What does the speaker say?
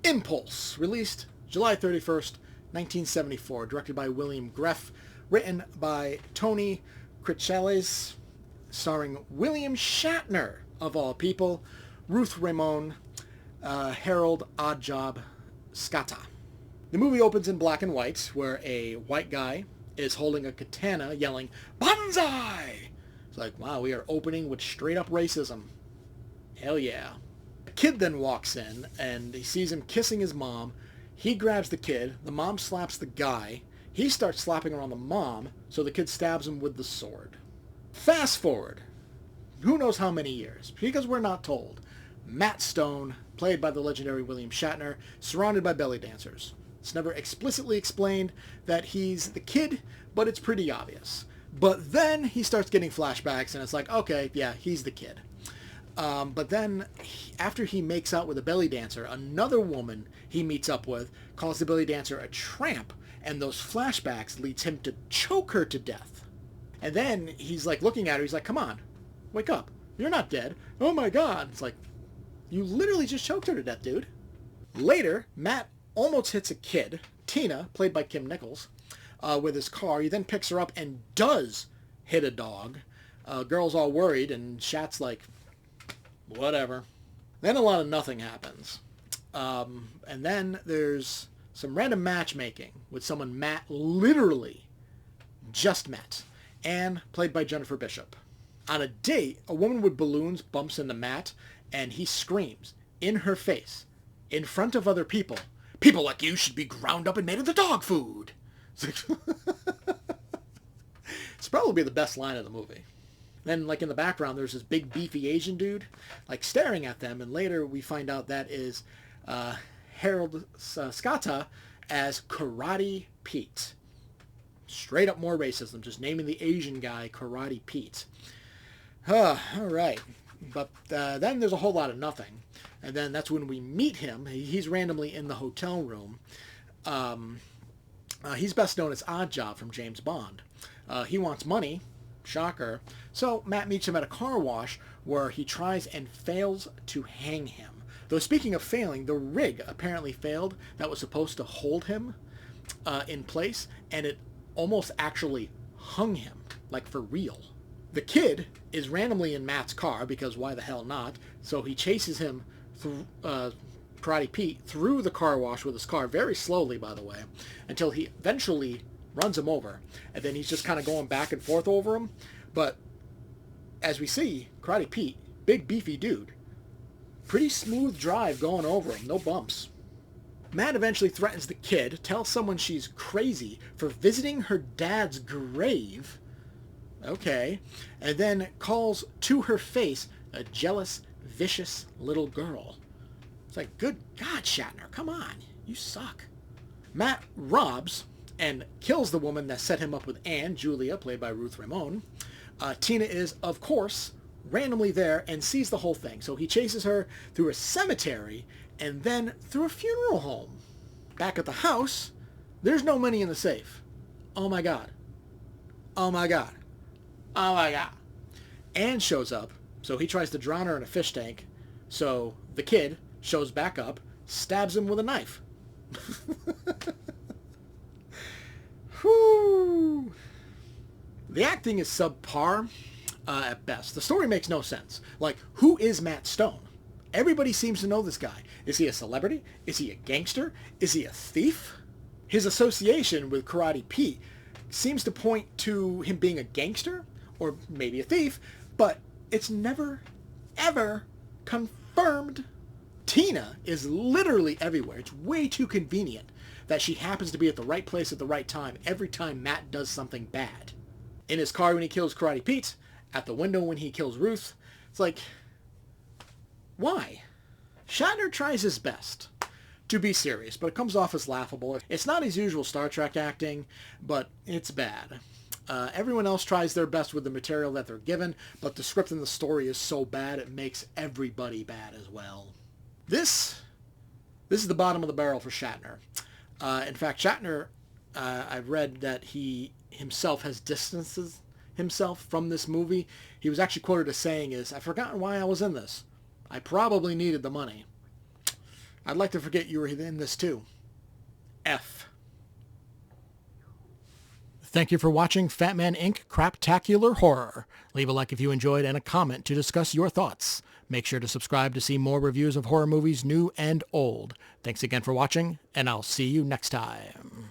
Impulse, released July 31st, 1974, directed by William Greff, written by Tony Craptacular, starring William Shatner, of all people, Ruth Ramone, Harold Oddjob Scatta. The movie opens in black and white, where a white guy is holding a katana yelling, "Banzai!" It's like, wow, we are opening with straight up racism. Hell yeah. A kid then walks in, and he sees him kissing his mom. He grabs the kid, the mom slaps the guy, he starts slapping around the mom, so the kid stabs him with the sword. Fast forward, who knows how many years, because we're not told. Matt Stone, played by the legendary William Shatner, surrounded by belly dancers. It's never explicitly explained that he's the kid, but it's pretty obvious. But then he starts getting flashbacks, and it's like, okay, yeah, he's the kid. But then, after he makes out with a belly dancer, another woman he meets up with calls the belly dancer a tramp, and those flashbacks leads him to choke her to death. And then he's like looking at her, he's like, come on, wake up. You're not dead. Oh my god. It's like, you literally just choked her to death, dude. Later, Matt almost hits a kid, Tina, played by Kim Nichols, with his car. He then picks her up and does hit a dog. Girl's all worried, and Shat's like, whatever. Then a lot of nothing happens. And then there's some random matchmaking with someone Matt literally just met. Anne, played by Jennifer Bishop. On a date, a woman with balloons bumps into Matt, and he screams in her face, in front of other people, "People like you should be ground up and made into dog food." It's probably the best line of the movie. Then, like, in the background, there's this big beefy Asian dude, like, staring at them, and later we find out that is Harold Scatta as Karate Pete. Straight up more racism, just naming the Asian guy Karate Pete. All right. But then there's a whole lot of nothing. And then that's when we meet him. He's randomly in the hotel room. He's best known as Oddjob from James Bond. He wants money. Shocker. So Matt meets him at a car wash where he tries and fails to hang him. Though speaking of failing, the rig apparently failed that was supposed to hold him in place, and it almost actually hung him, like for real. The kid is randomly in Matt's car, because why the hell not? So he chases him, Karate Pete, through the car wash with his car, very slowly, by the way, until he eventually runs him over. And then he's just kind of going back and forth over him. But as we see, Karate Pete, big beefy dude, pretty smooth drive going over him, no bumps. Matt eventually threatens the kid, tells someone she's crazy for visiting her dad's grave. Okay. And then calls to her face a jealous, vicious little girl. It's like, good God, Shatner, come on. You suck. Matt robs and kills the woman that set him up with Anne, Julia, played by Ruth Ramone. Tina is, of course, randomly there and sees the whole thing. So he chases her through a cemetery and then through a funeral home. Back at the house, there's no money in the safe. Oh my God. Oh my God. Oh my God. Anne shows up, so he tries to drown her in a fish tank. So the kid shows back up, stabs him with a knife. Whew. The acting is subpar at best. The story makes no sense. Like, who is Matt Stone? Everybody seems to know this guy. Is he a celebrity? Is he a gangster? Is he a thief? His association with Karate Pete seems to point to him being a gangster or maybe a thief, but it's never, ever confirmed. Tina is literally everywhere. It's way too convenient that she happens to be at the right place at the right time every time Matt does something bad. In his car when he kills Karate Pete, at the window when he kills Ruth. It's like, why? Shatner tries his best to be serious, but it comes off as laughable. It's not his usual Star Trek acting, but it's bad. Everyone else tries their best with the material that they're given, but the script and the story is so bad it makes everybody bad as well. This is the bottom of the barrel for Shatner. In fact, Shatner, I've read that he himself has distanced himself from this movie. He was actually quoted as saying is, "I've forgotten why I was in this. I probably needed the money." I'd like to forget you were in this too. F. Thank you for watching Fatman Inc. Craptacular Horror. Leave a like if you enjoyed and a comment to discuss your thoughts. Make sure to subscribe to see more reviews of horror movies new and old. Thanks again for watching, and I'll see you next time.